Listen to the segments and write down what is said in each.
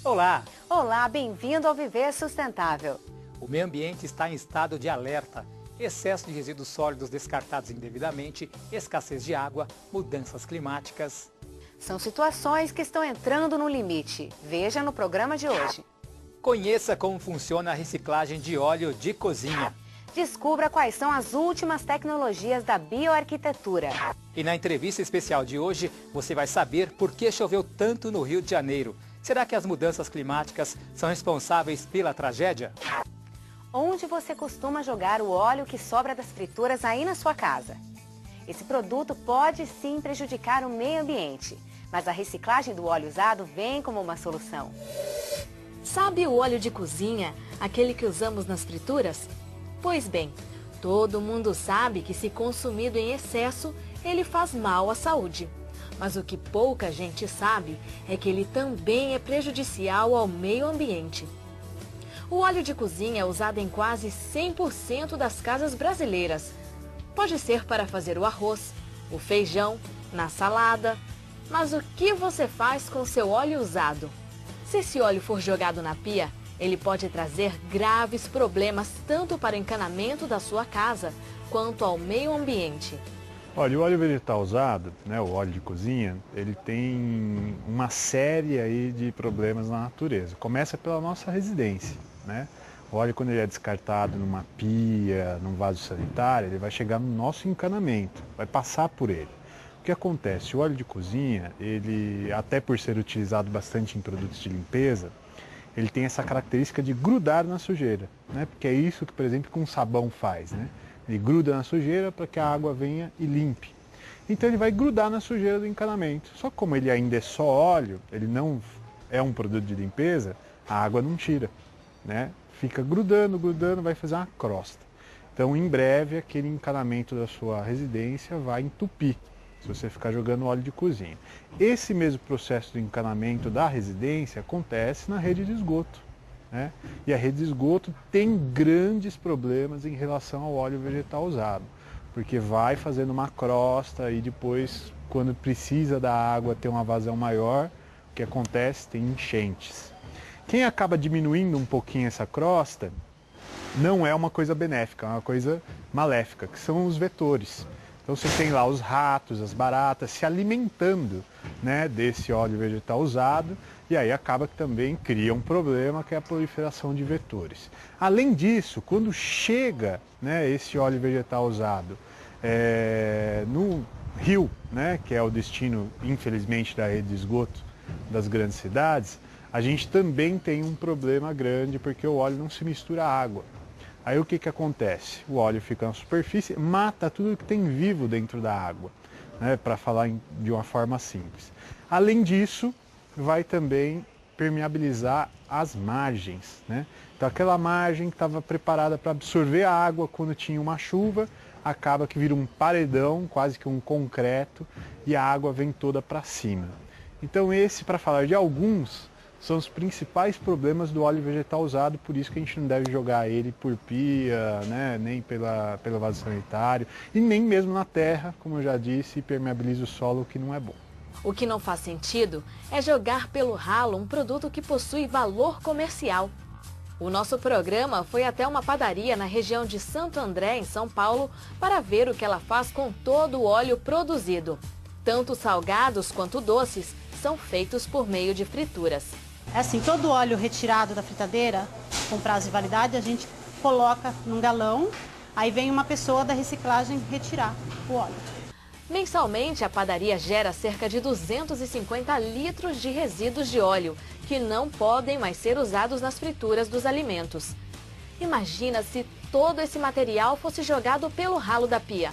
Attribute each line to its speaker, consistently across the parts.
Speaker 1: Olá!
Speaker 2: Olá, bem-vindo ao Viver Sustentável.
Speaker 1: O meio ambiente está em estado de alerta. Excesso de resíduos sólidos descartados indevidamente, escassez de água, mudanças climáticas.
Speaker 2: São situações que estão entrando no limite. Veja no programa de hoje.
Speaker 1: Conheça como funciona a reciclagem de óleo de cozinha.
Speaker 2: Descubra quais são as últimas tecnologias da bioarquitetura.
Speaker 1: E na entrevista especial de hoje, você vai saber por que choveu tanto no Rio de Janeiro. Será que as mudanças climáticas são responsáveis pela tragédia?
Speaker 2: Onde você costuma jogar o óleo que sobra das frituras aí na sua casa? Esse produto pode sim prejudicar o meio ambiente, mas a reciclagem do óleo usado vem como uma solução.
Speaker 3: Sabe o óleo de cozinha, aquele que usamos nas frituras? Pois bem, todo mundo sabe que se consumido em excesso, ele faz mal à saúde. Mas o que pouca gente sabe é que ele também é prejudicial ao meio ambiente. O óleo de cozinha é usado em quase 100% das casas brasileiras. Pode ser para fazer o arroz, o feijão, na salada. Mas o que você faz com seu óleo usado? Se esse óleo for jogado na pia, ele pode trazer graves problemas tanto para o encanamento da sua casa quanto ao meio ambiente.
Speaker 4: Olha, o óleo vegetal usado, né, o óleo de cozinha, ele tem uma série aí de problemas na natureza. Começa pela nossa residência, né? O óleo, quando ele é descartado numa pia, num vaso sanitário, ele vai chegar no nosso encanamento, vai passar por ele. O que acontece? O óleo de cozinha, ele, até por ser utilizado bastante em produtos de limpeza, ele tem essa característica de grudar na sujeira, né? Porque é isso que, por exemplo, que um sabão faz, né? Ele gruda na sujeira para que a água venha e limpe. Então ele vai grudar na sujeira do encanamento. Só que como ele ainda é só óleo, ele não é um produto de limpeza, a água não tira, né? Fica grudando, grudando, vai fazer uma crosta. Então em breve aquele encanamento da sua residência vai entupir, se você ficar jogando óleo de cozinha. Esse mesmo processo do encanamento da residência acontece na rede de esgoto, né? E a rede de esgoto tem grandes problemas em relação ao óleo vegetal usado, porque vai fazendo uma crosta e depois, quando precisa da água ter uma vazão maior, o que acontece? Tem enchentes. Quem acaba diminuindo um pouquinho essa crosta não é uma coisa benéfica, é uma coisa maléfica, que são os vetores. Então você tem lá os ratos, as baratas se alimentando, né, desse óleo vegetal usado, e aí acaba que também cria um problema, que é a proliferação de vetores. Além disso, quando chega, né, esse óleo vegetal usado no rio, né, que é o destino, infelizmente, da rede de esgoto das grandes cidades, a gente também tem um problema grande, porque o óleo não se mistura à água. Aí o que acontece? O óleo fica na superfície, mata tudo que tem vivo dentro da água, né, para falar de uma forma simples. Além disso, vai também permeabilizar as margens, né? Então aquela margem que estava preparada para absorver a água quando tinha uma chuva, acaba que vira um paredão, quase que um concreto, e a água vem toda para cima. Então esse, para falar de alguns, são os principais problemas do óleo vegetal usado, por isso que a gente não deve jogar ele por pia, né, nem pelo vaso sanitário, e nem mesmo na terra, como eu já disse, permeabiliza o solo, o que não é bom.
Speaker 3: O que não faz sentido é jogar pelo ralo um produto que possui valor comercial. O nosso programa foi até uma padaria na região de Santo André, em São Paulo, para ver o que ela faz com todo o óleo produzido. Tanto salgados quanto doces são feitos por meio de frituras.
Speaker 5: É assim, todo óleo retirado da fritadeira, com prazo de validade, a gente coloca num galão, aí vem uma pessoa da reciclagem retirar o óleo.
Speaker 3: Mensalmente, a padaria gera cerca de 250 litros de resíduos de óleo, que não podem mais ser usados nas frituras dos alimentos. Imagina se todo esse material fosse jogado pelo ralo da pia.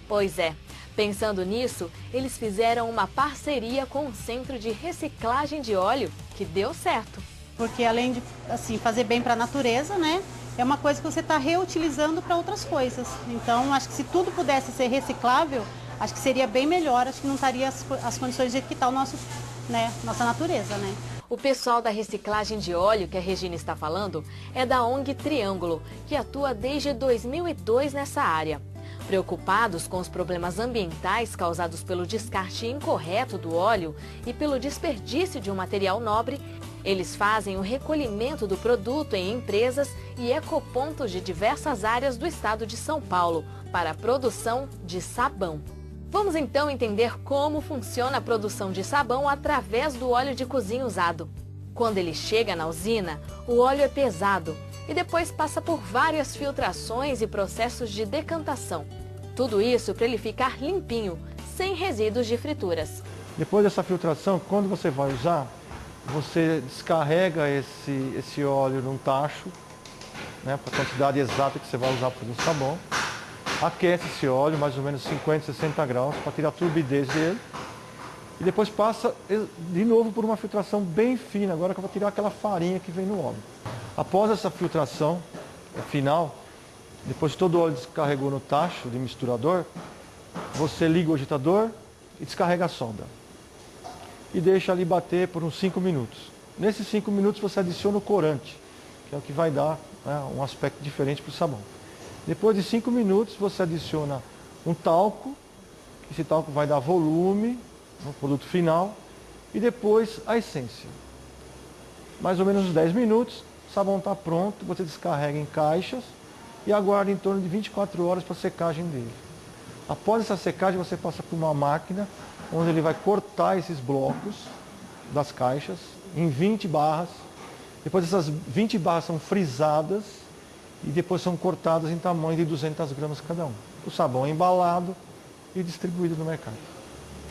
Speaker 3: Pois é. Pensando nisso, eles fizeram uma parceria com um centro de reciclagem de óleo que deu certo.
Speaker 5: Porque além de assim, fazer bem para a natureza, né, é uma coisa que você está reutilizando para outras coisas. Então, acho que se tudo pudesse ser reciclável, acho que seria bem melhor, acho que não estaria as condições de que está nossa natureza, né?
Speaker 3: O pessoal da reciclagem de óleo que a Regina está falando é da ONG Triângulo, que atua desde 2002 nessa área. Preocupados com os problemas ambientais causados pelo descarte incorreto do óleo e pelo desperdício de um material nobre, Eles fazem o recolhimento do produto em empresas e ecopontos de diversas áreas do estado de São Paulo para a produção de sabão. Vamos então entender como funciona a produção de sabão através do óleo de cozinha usado. Quando ele chega na usina, o óleo é pesado e depois passa por várias filtrações e processos de decantação. Tudo isso para ele ficar limpinho, sem resíduos de frituras.
Speaker 6: Depois dessa filtração, quando você vai usar, você descarrega esse óleo num tacho, né, para a quantidade exata que você vai usar para fazer o sabão. Aquece esse óleo, mais ou menos 50, 60 graus, para tirar a turbidez dele. E depois passa de novo por uma filtração bem fina, agora que eu vou tirar aquela farinha que vem no óleo. Após essa filtração final, depois que todo o óleo descarregou no tacho de misturador, você liga o agitador e descarrega a solda. E deixa ali bater por uns 5 minutos. Nesses 5 minutos você adiciona o corante, que é o que vai dar, né, um aspecto diferente para o sabão. Depois de 5 minutos você adiciona um talco, esse talco vai dar volume no produto final, e depois a essência. Mais ou menos uns 10 minutos, o sabão está pronto, você descarrega em caixas e aguarda em torno de 24 horas para a secagem dele. Após essa secagem você passa por uma máquina, onde ele vai cortar esses blocos das caixas em 20 barras. Depois essas 20 barras são frisadas e depois são cortadas em tamanho de 200 gramas cada um. O sabão é embalado e distribuído no mercado.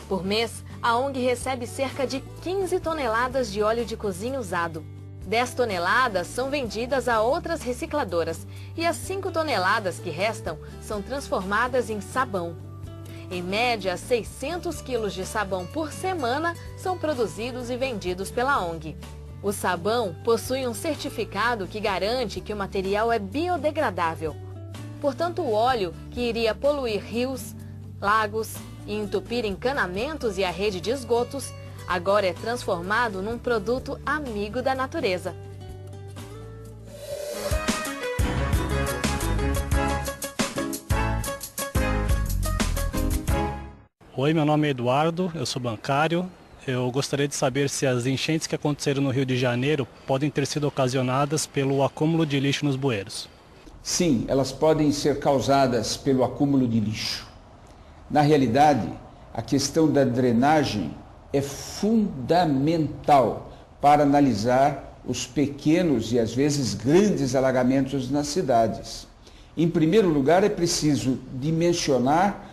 Speaker 3: Por mês, a ONG recebe cerca de 15 toneladas de óleo de cozinha usado. 10 toneladas são vendidas a outras recicladoras e as 5 toneladas que restam são transformadas em sabão. Em média, 600 quilos de sabão por semana são produzidos e vendidos pela ONG. O sabão possui um certificado que garante que o material é biodegradável. Portanto, o óleo, que iria poluir rios, lagos e entupir encanamentos e a rede de esgotos, agora é transformado num produto amigo da natureza.
Speaker 7: Oi, meu nome é Eduardo, eu sou bancário. Eu gostaria de saber se as enchentes que aconteceram no Rio de Janeiro podem ter sido ocasionadas pelo acúmulo de lixo nos bueiros.
Speaker 8: Sim, elas podem ser causadas pelo acúmulo de lixo. Na realidade, a questão da drenagem é fundamental para analisar os pequenos e às vezes grandes alagamentos nas cidades. Em primeiro lugar, é preciso dimensionar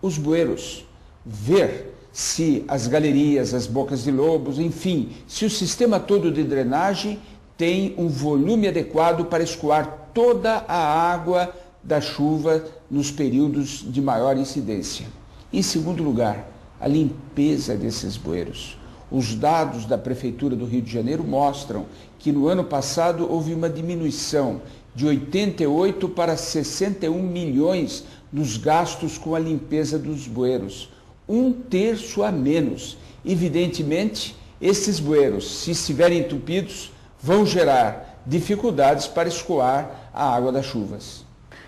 Speaker 8: os bueiros, ver se as galerias, as bocas de lobos, enfim, se o sistema todo de drenagem tem um volume adequado para escoar toda a água da chuva nos períodos de maior incidência. Em segundo lugar, a limpeza desses bueiros. Os dados da Prefeitura do Rio de Janeiro mostram que no ano passado houve uma diminuição de 88 para 61 milhões nos gastos com a limpeza dos bueiros. 1/3 a menos. Evidentemente, esses bueiros, se estiverem entupidos, vão gerar dificuldades para escoar a água das chuvas.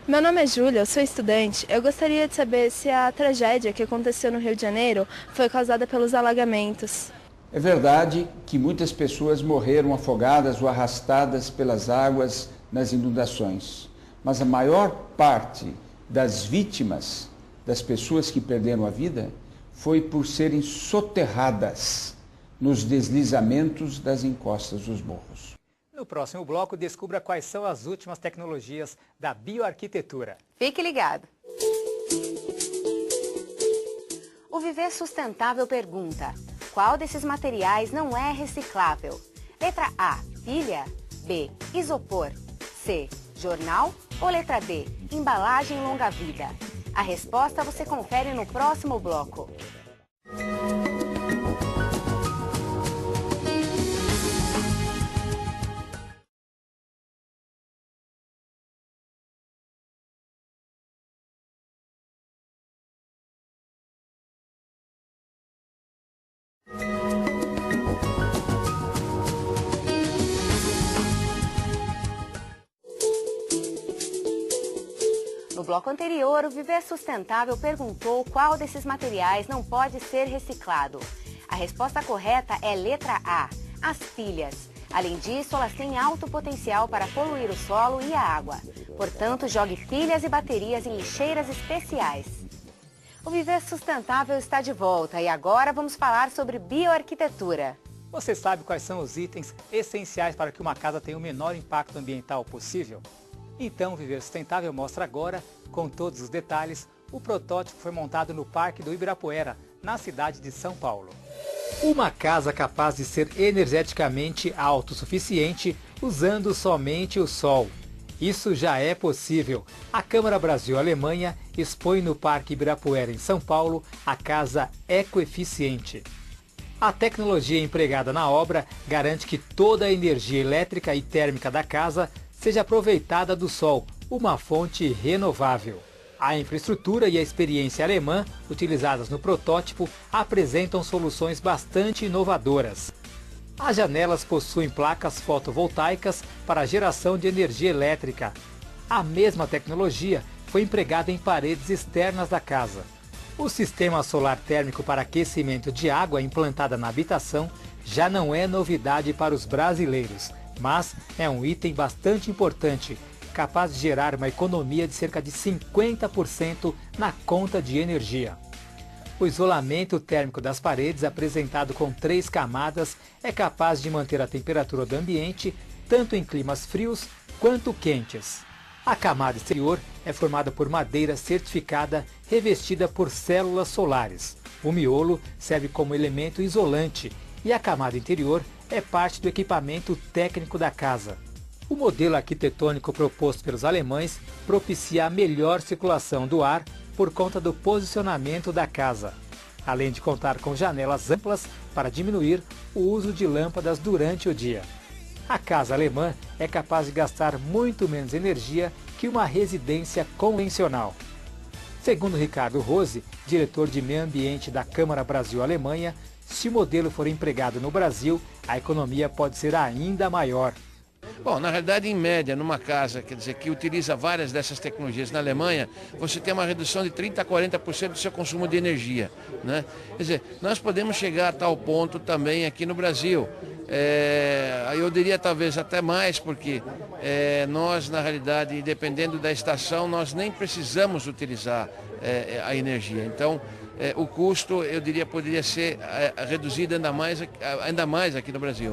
Speaker 9: Meu nome é Júlia, eu sou estudante. Eu gostaria de saber se a tragédia que aconteceu no Rio de Janeiro foi causada pelos alagamentos.
Speaker 8: É verdade que muitas pessoas morreram afogadas ou arrastadas pelas águas nas inundações, mas a maior parte das vítimas, das pessoas que perderam a vida, foi por serem soterradas nos deslizamentos das encostas dos morros.
Speaker 1: No próximo bloco, descubra quais são as últimas tecnologias da bioarquitetura.
Speaker 2: Fique ligado! O Viver Sustentável pergunta: qual desses materiais não é reciclável? Letra A, pilha. B, isopor. C, jornal. Ou letra D, embalagem longa-vida? A resposta você confere no próximo bloco. No bloco anterior, o Viver Sustentável perguntou qual desses materiais não pode ser reciclado. A resposta correta é letra A, as pilhas. Além disso, elas têm alto potencial para poluir o solo e a água. Portanto, jogue pilhas e baterias em lixeiras especiais. O Viver Sustentável está de volta e agora vamos falar sobre bioarquitetura.
Speaker 1: Você sabe quais são os itens essenciais para que uma casa tenha o menor impacto ambiental possível? Então, o Viver Sustentável mostra agora, com todos os detalhes, o protótipo foi montado no Parque do Ibirapuera, na cidade de São Paulo. Uma casa capaz de ser energeticamente autossuficiente usando somente o sol. Isso já é possível. A Câmara Brasil-Alemanha expõe no Parque Ibirapuera, em São Paulo, a casa Ecoeficiente. A tecnologia empregada na obra garante que toda a energia elétrica e térmica da casa seja aproveitada do sol, uma fonte renovável. A infraestrutura e a experiência alemã utilizadas no protótipo apresentam soluções bastante inovadoras. As janelas possuem placas fotovoltaicas para a geração de energia elétrica. A mesma tecnologia foi empregada em paredes externas da casa. O sistema solar térmico para aquecimento de água implantada na habitação já não é novidade para os brasileiros, mas é um item bastante importante, capaz de gerar uma economia de cerca de 50% na conta de energia. O isolamento térmico das paredes, apresentado com 3 camadas, é capaz de manter a temperatura do ambiente tanto em climas frios quanto quentes. A camada exterior é formada por madeira certificada revestida por células solares. O miolo serve como elemento isolante e a camada interior é parte do equipamento técnico da casa. O modelo arquitetônico proposto pelos alemães propicia a melhor circulação do ar por conta do posicionamento da casa, além de contar com janelas amplas para diminuir o uso de lâmpadas durante o dia. A casa alemã é capaz de gastar muito menos energia que uma residência convencional. Segundo Ricardo Rose, diretor de meio ambiente da Câmara Brasil-Alemanha, se o modelo for empregado no Brasil, a economia pode ser ainda maior.
Speaker 10: Bom, na realidade, em média, numa casa, quer dizer, que utiliza várias dessas tecnologias na Alemanha, você tem uma redução de 30% a 40% do seu consumo de energia, né? Quer dizer, nós podemos chegar a tal ponto também aqui no Brasil. Eu diria talvez até mais, porque nós, na realidade, dependendo da estação, nós nem precisamos utilizar a energia. Então, o custo, eu diria, poderia ser reduzido ainda mais aqui no Brasil.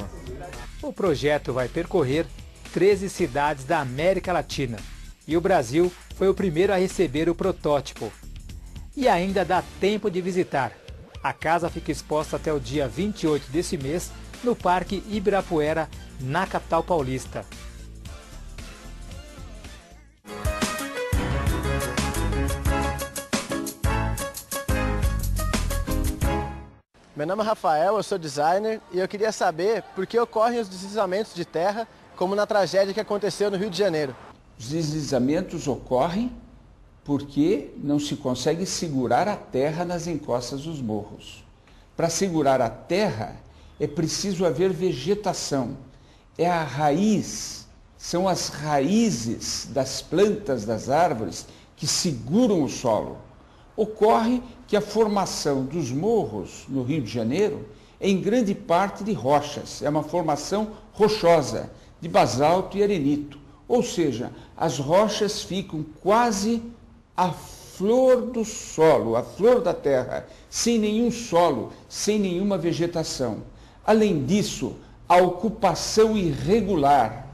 Speaker 1: O projeto vai percorrer 13 cidades da América Latina e o Brasil foi o primeiro a receber o protótipo. E ainda dá tempo de visitar. A casa fica exposta até o dia 28 desse mês no Parque Ibirapuera, na capital paulista.
Speaker 11: Meu nome é Rafael, eu sou designer e eu queria saber por que ocorrem os deslizamentos de terra, como na tragédia que aconteceu no Rio de Janeiro.
Speaker 8: Os deslizamentos ocorrem porque não se consegue segurar a terra nas encostas dos morros. Para segurar a terra é preciso haver vegetação. É a raiz, são as raízes das plantas, das árvores que seguram o solo. Ocorre que a formação dos morros no Rio de Janeiro é em grande parte de rochas, é uma formação rochosa, de basalto e arenito. Ou seja, as rochas ficam quase à flor do solo, à flor da terra, sem nenhum solo, sem nenhuma vegetação. Além disso, a ocupação irregular,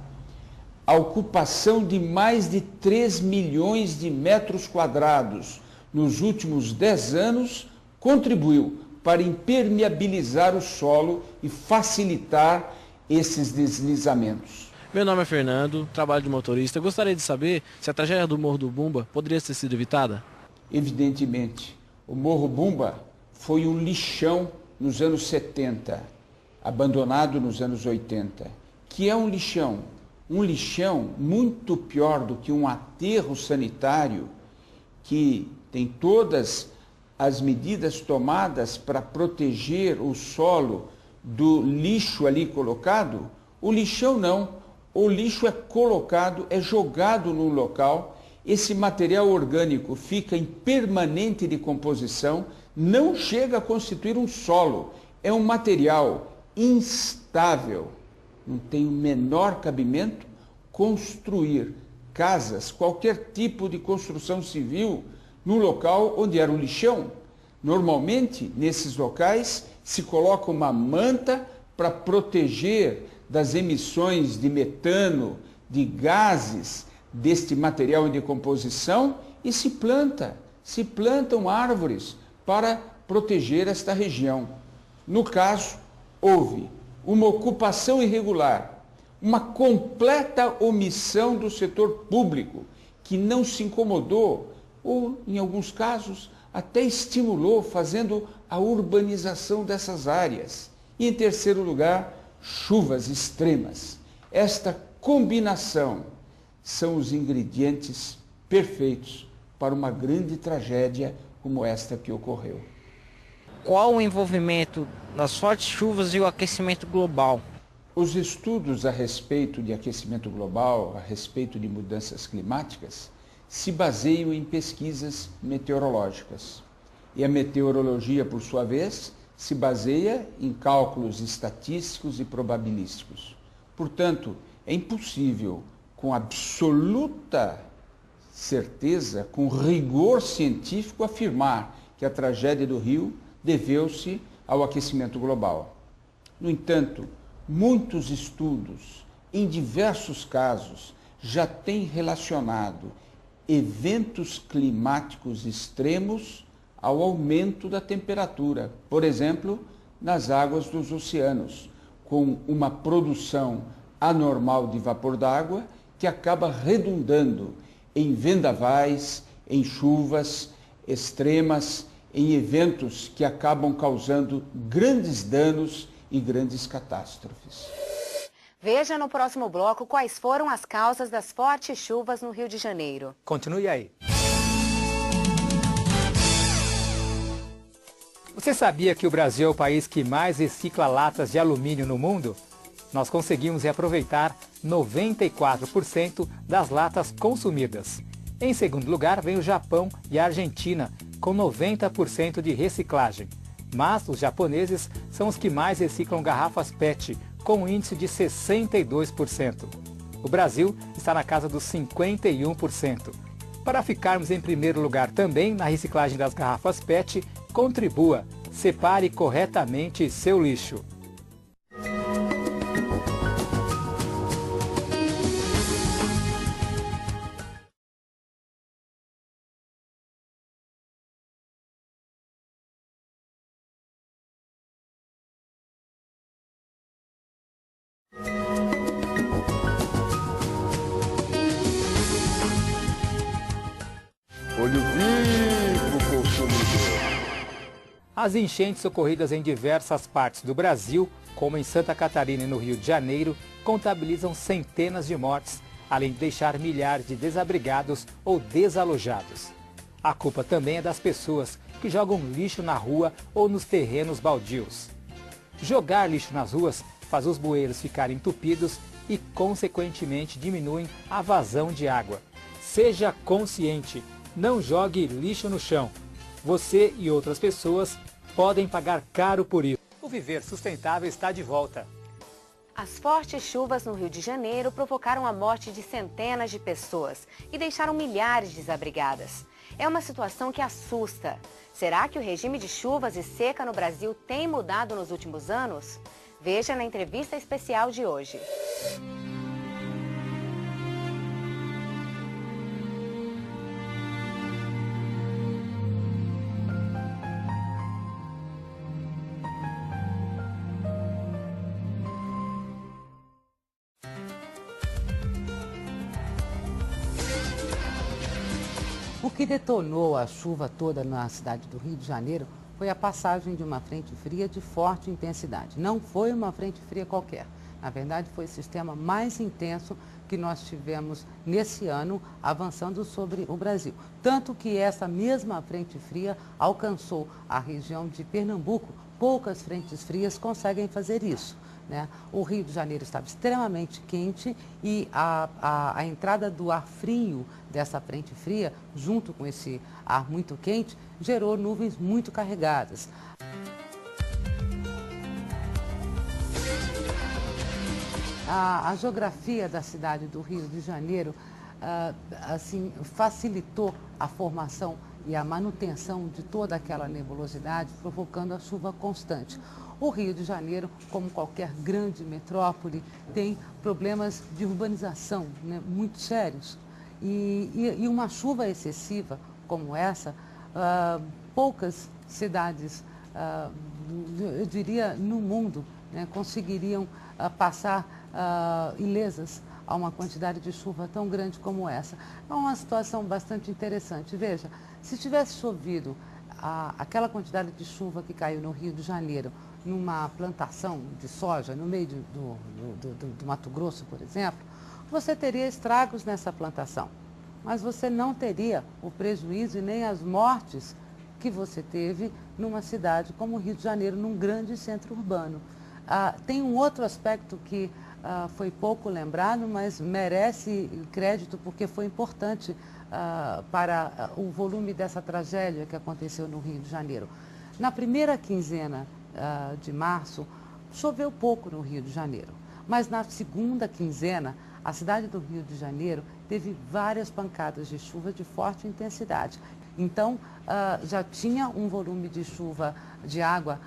Speaker 8: a ocupação de mais de 3 milhões de metros quadrados nos últimos 10 anos, contribuiu para impermeabilizar o solo e facilitar esses deslizamentos.
Speaker 12: Meu nome é Fernando, trabalho de motorista. Gostaria de saber se a tragédia do Morro do Bumba poderia ter sido evitada?
Speaker 8: Evidentemente. O Morro Bumba foi um lixão nos anos 70, abandonado nos anos 80. Que é um lixão? Um lixão muito pior do que um aterro sanitário que tem todas as medidas tomadas para proteger o solo do lixo ali colocado. O lixão não. O lixo é colocado, é jogado num local, esse material orgânico fica em permanente decomposição, não chega a constituir um solo. É um material instável. Não tem o menor cabimento construir casas, qualquer tipo de construção civil, no local onde era um lixão. Normalmente, nesses locais, se coloca uma manta para proteger das emissões de metano, de gases, deste material em decomposição, e se plantam árvores para proteger esta região. No caso, houve uma ocupação irregular, uma completa omissão do setor público, que não se incomodou, ou, em alguns casos, até estimulou, fazendo a urbanização dessas áreas. E, em terceiro lugar, chuvas extremas. Esta combinação são os ingredientes perfeitos para uma grande tragédia como esta que ocorreu.
Speaker 13: Qual o envolvimento das fortes chuvas e o aquecimento global?
Speaker 8: Os estudos a respeito de aquecimento global, a respeito de mudanças climáticas, se baseiam em pesquisas meteorológicas. E a meteorologia, por sua vez, se baseia em cálculos estatísticos e probabilísticos. Portanto, é impossível, com absoluta certeza, com rigor científico, afirmar que a tragédia do Rio deveu-se ao aquecimento global. No entanto, muitos estudos, em diversos casos, já têm relacionado eventos climáticos extremos ao aumento da temperatura, por exemplo, nas águas dos oceanos, com uma produção anormal de vapor d'água que acaba redundando em vendavais, em chuvas extremas, em eventos que acabam causando grandes danos e grandes catástrofes.
Speaker 2: Veja no próximo bloco quais foram as causas das fortes chuvas no Rio de Janeiro.
Speaker 1: Continue aí. Você sabia que o Brasil é o país que mais recicla latas de alumínio no mundo? Nós conseguimos reaproveitar 94% das latas consumidas. Em segundo lugar, vem o Japão e a Argentina, com 90% de reciclagem. Mas os japoneses são os que mais reciclam garrafas PET, com um índice de 62%. O Brasil está na casa dos 51%. Para ficarmos em primeiro lugar também na reciclagem das garrafas PET, contribua, separe corretamente seu lixo.
Speaker 14: Olho vivo, consumidor.
Speaker 1: As enchentes ocorridas em diversas partes do Brasil, como em Santa Catarina e no Rio de Janeiro, contabilizam centenas de mortes, além de deixar milhares de desabrigados ou desalojados. A culpa também é das pessoas que jogam lixo na rua ou nos terrenos baldios. Jogar lixo nas ruas faz os bueiros ficarem entupidos e, consequentemente, diminuem a vazão de água. Seja consciente, não jogue lixo no chão. Você e outras pessoas podem pagar caro por isso. O Viver Sustentável está de volta.
Speaker 2: As fortes chuvas no Rio de Janeiro provocaram a morte de centenas de pessoas e deixaram milhares desabrigadas. É uma situação que assusta. Será que o regime de chuvas e seca no Brasil tem mudado nos últimos anos? Veja na entrevista especial de hoje.
Speaker 15: O que detonou a chuva toda na cidade do Rio de Janeiro foi a passagem de uma frente fria de forte intensidade. Não foi uma frente fria qualquer. Na verdade, foi o sistema mais intenso que nós tivemos nesse ano avançando sobre o Brasil. Tanto que essa mesma frente fria alcançou a região de Pernambuco. Poucas frentes frias conseguem fazer isso, né? O Rio de Janeiro estava extremamente quente e a entrada do ar frio dessa frente fria, junto com esse ar muito quente, gerou nuvens muito carregadas. A geografia da cidade do Rio de Janeiro assim, facilitou a formação e a manutenção de toda aquela nebulosidade, provocando a chuva constante. O Rio de Janeiro, como qualquer grande metrópole, tem problemas de urbanização, né, muito sérios. E uma chuva excessiva como essa, poucas cidades, eu diria, no mundo, né, conseguiriam passar ilesas a uma quantidade de chuva tão grande como essa. É uma situação bastante interessante. Veja, se tivesse chovido aquela quantidade de chuva que caiu no Rio de Janeiro, numa plantação de soja, no meio do Mato Grosso, por exemplo, você teria estragos nessa plantação. Mas você não teria o prejuízo e nem as mortes que você teve numa cidade como o Rio de Janeiro, num grande centro urbano. Tem um outro aspecto que foi pouco lembrado, mas merece crédito porque foi importante para o volume dessa tragédia que aconteceu no Rio de Janeiro. Na primeira quinzena de março, choveu pouco no Rio de Janeiro, mas na segunda quinzena, a cidade do Rio de Janeiro teve várias pancadas de chuva de forte intensidade. Então, já tinha um volume de chuva, de água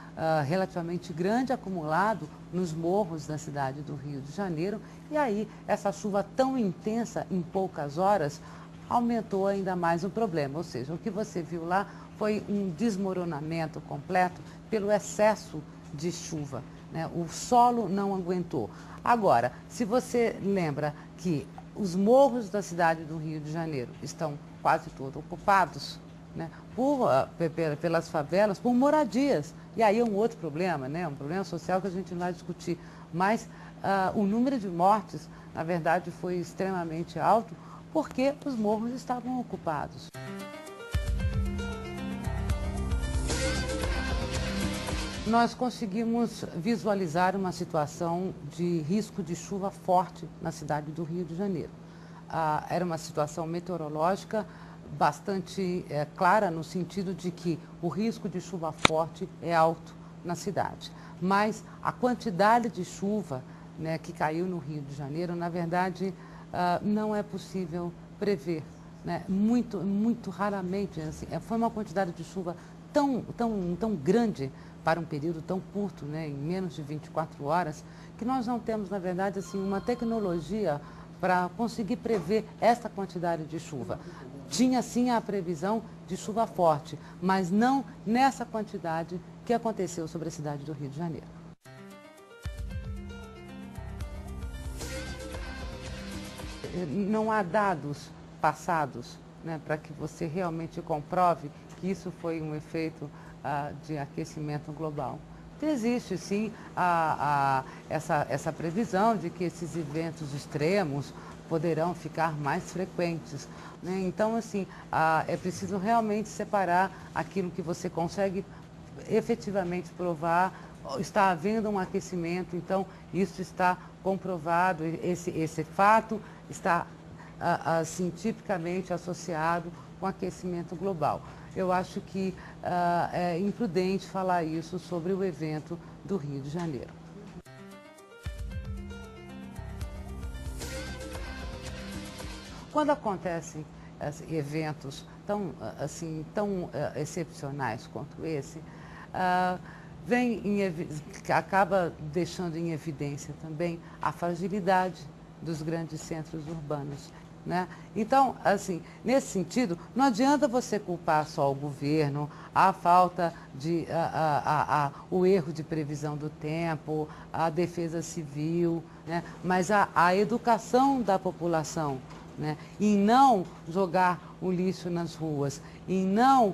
Speaker 15: relativamente grande acumulado nos morros da cidade do Rio de Janeiro. E aí, essa chuva tão intensa em poucas horas aumentou ainda mais o problema. Ou seja, o que você viu lá foi um desmoronamento completo pelo excesso de chuva, né? O solo não aguentou. Agora, se você lembra que os morros da cidade do Rio de Janeiro estão quase todos ocupados, né, pelas favelas, por moradias. E aí é um outro problema, né, um problema social que a gente não vai discutir. Mas o número de mortes, na verdade, foi extremamente alto porque os morros estavam ocupados. Nós conseguimos visualizar uma situação de risco de chuva forte na cidade do Rio de Janeiro. Era uma situação meteorológica bastante clara no sentido de que o risco de chuva forte é alto na cidade. Mas a quantidade de chuva, né, que caiu no Rio de Janeiro, na verdade, não é possível prever, né? Muito raramente. Assim, foi uma quantidade de chuva tão grande para um período tão curto, né, em menos de 24 horas, que nós não temos, na verdade, assim, uma tecnologia para conseguir prever essa quantidade de chuva. Tinha, sim, a previsão de chuva forte, mas não nessa quantidade que aconteceu sobre a cidade do Rio de Janeiro. Não há dados passados, né, para que você realmente comprove que isso foi um efeito de aquecimento global. Existe, sim, essa previsão de que esses eventos extremos poderão ficar mais frequentes, né? Então, assim, é preciso realmente separar aquilo que você consegue efetivamente provar. Está havendo um aquecimento, então isso está comprovado, esse fato está assim, tipicamente associado com aquecimento global. Eu acho que é imprudente falar isso sobre o evento do Rio de Janeiro. Quando acontecem eventos tão excepcionais quanto esse, acaba deixando em evidência também a fragilidade dos grandes centros urbanos, né? Então, assim, nesse sentido, não adianta você culpar só o governo, a falta de, o erro de previsão do tempo, a defesa civil, né? Mas a educação da população, né? Em não jogar o lixo nas ruas, em não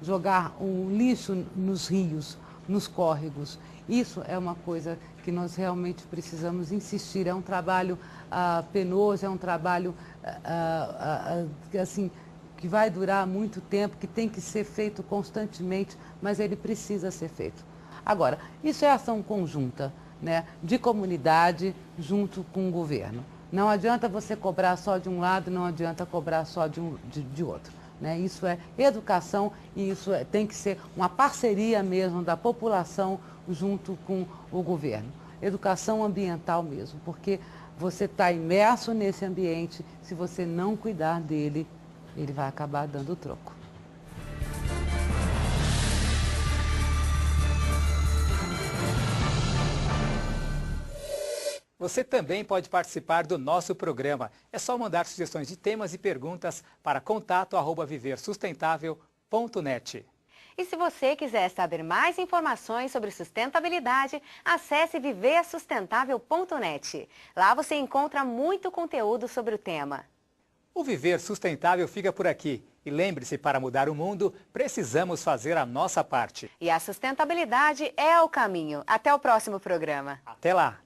Speaker 15: jogar o lixo nos rios, nos córregos. Isso é uma coisa que nós realmente precisamos insistir. É um trabalho penoso, é um trabalho assim, que vai durar muito tempo, que tem que ser feito constantemente, mas ele precisa ser feito. Agora, isso é ação conjunta, né, de comunidade junto com o governo. Não adianta você cobrar só de um lado, não adianta cobrar só de outro, né? Isso é educação e isso tem que ser uma parceria mesmo da população junto com o governo. educação ambiental mesmo, porque você está imerso nesse ambiente, se você não cuidar dele, ele vai acabar dando troco.
Speaker 1: Você também pode participar do nosso programa. É só mandar sugestões de temas e perguntas para contato@viversustentável.net.
Speaker 2: E se você quiser saber mais informações sobre sustentabilidade, acesse viversustentável.net. Lá você encontra muito conteúdo sobre o tema.
Speaker 1: O Viver Sustentável fica por aqui. E lembre-se, para mudar o mundo, precisamos fazer a nossa parte.
Speaker 2: E a sustentabilidade é o caminho. Até o próximo programa.
Speaker 1: Até lá!